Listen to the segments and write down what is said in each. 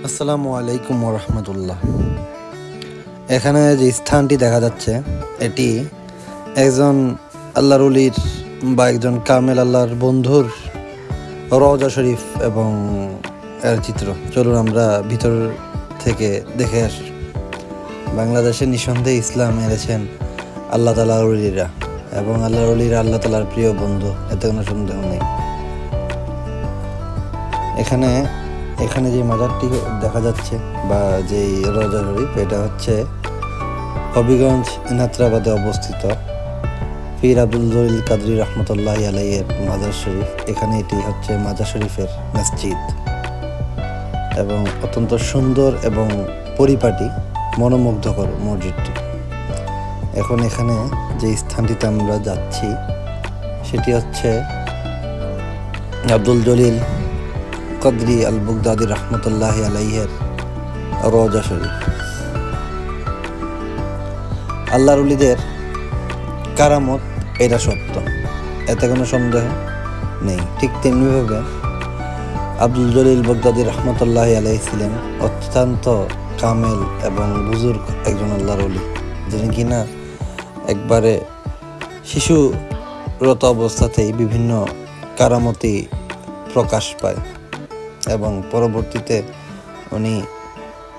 আসসালামু আলাইকুম ওরহমতুল্লাহ। এখানে যে স্থানটি দেখা যাচ্ছে এটি একজন আল্লাহর ওলির বা একজন কামেল আল্লাহর বন্ধুর রওজা শরীফ এবং এর চিত্র। চলুন আমরা ভিতর থেকে দেখে আসি। বাংলাদেশে নিঃসন্দেহে ইসলাম এনেছেন আল্লাহ তাআলার ওলিরা এবং আল্লাহর ওলিরা আল্লাহ তাআলার প্রিয় বন্ধু, এতে কোনো সন্দেহ নেই। এখানে যে মাজারটি দেখা যাচ্ছে বা যে রওজা শরীফ, এটা হচ্ছে হবিগঞ্জ ইনাত্রাবাদে অবস্থিত পীর আব্দুল জলিল কাদরি রহমতুল্লাহি আলাইহির মাজার শরীফ। এখানে এটি হচ্ছে মাজার শরীফের মসজিদ এবং অত্যন্ত সুন্দর এবং পরিপাটি মনোমুগ্ধকর মসজিদটি। এখন এখানে যে স্থানটিতে আমরা যাচ্ছি সেটি হচ্ছে আব্দুল জলিল কাদরি আল বাগদাদি রহমতুল্লাহি আলাইহির রওজা শরীফ। আল্লাহর ওলিদের কারামত এটা সত্য, এতে কোনো সন্দেহ নেই। ঠিক তেমনিভাবে আব্দুল জলিল বাগদাদি রহমতুল্লাহি আলাইহি ছিলেন অত্যন্ত কামেল এবং বুজুর্গ একজন আল্লাহর ওলি, যিনি কিনা একবারে শিশুরত অবস্থাতেই বিভিন্ন কারামতি প্রকাশ পায় এবং পরবর্তীতে উনি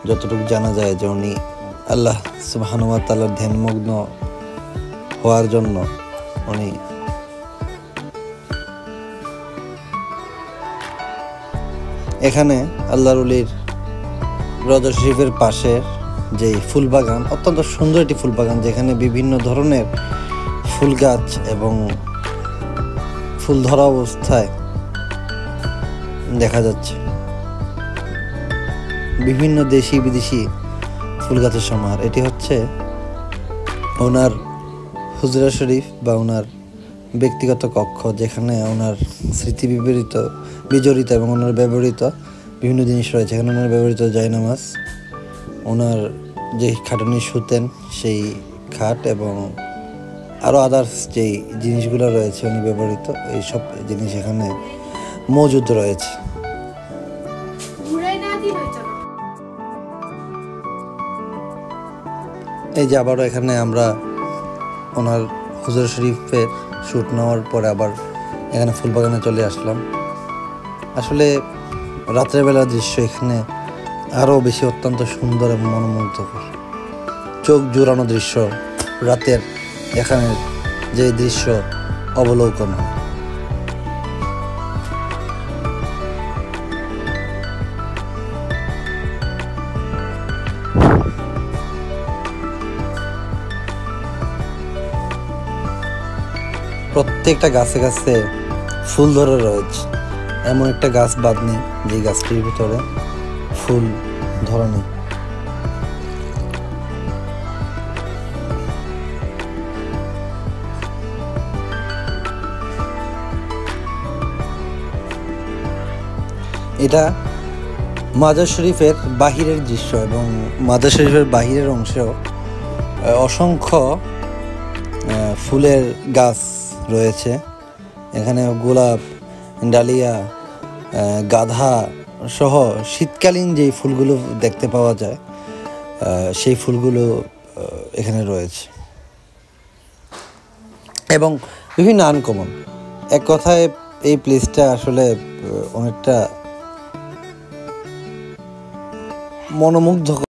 যতটুকু জানা যায় যে উনি আল্লাহ সুবহানাহু ওয়া তাআলার ধ্যানমগ্ন হওয়ার জন্য উনি এখানে আল্লাহর ওলির রওজা শরীফের পাশে যে ফুল বাগান, অত্যন্ত সুন্দর একটি ফুল বাগান, যেখানে বিভিন্ন ধরনের ফুল গাছ এবং ফুল ধরা অবস্থায় দেখা যাচ্ছে। বিভিন্ন দেশি বিদেশি ফুল গাছের সমাহার। এটি হচ্ছে ওনার হুজরা শরীফ বা ওনার ব্যক্তিগত কক্ষ, যেখানে ওনার স্মৃতি বিজড়িত এবং ওনার ব্যবহৃত বিভিন্ন জিনিস রয়েছে। এখানে ওনার ব্যবহৃত জায়নামাজ, ওনার যে খাটুনি শুতেন সেই খাট এবং আরও আদার্স যেই জিনিসগুলো রয়েছে উনি ব্যবহৃত, এইসব জিনিস এখানে মজুদ রয়েছে। এই যে আবারও এখানে আমরা ওনার হুজুর শরীফের শ্যুট নেওয়ার পরে আবার এখানে ফুলবাগানে চলে আসলাম। আসলে রাত্রেবেলার দৃশ্য এখানে আরও বেশি অত্যন্ত সুন্দর এবং মনোমুগ্ধকর, চোখ জুড়ানো দৃশ্য। রাতের এখানে যে দৃশ্য অবলোকন হয়। প্রত্যেকটা গাছে গাছে ফুল ধরে রয়েছে, এমন একটা গাছ বাদ নেই যে গাছটির ভিতরে ফুল ধরেনি। এটা মাজার শরীফের বাহিরের দৃশ্য এবং মাজার শরীফের বাহিরের অংশেও অসংখ্য ফুলের গাছ রয়েছে। এখানে গোলাপ, ডালিয়া, গাঁধা সহ শীতকালীন যেই ফুলগুলো দেখতে পাওয়া যায় সেই ফুলগুলো এখানে রয়েছে এবং বিভিন্ন আনকমন। এক কথায় এই প্লেসটা আসলে অনেকটা মনোমুগ্ধ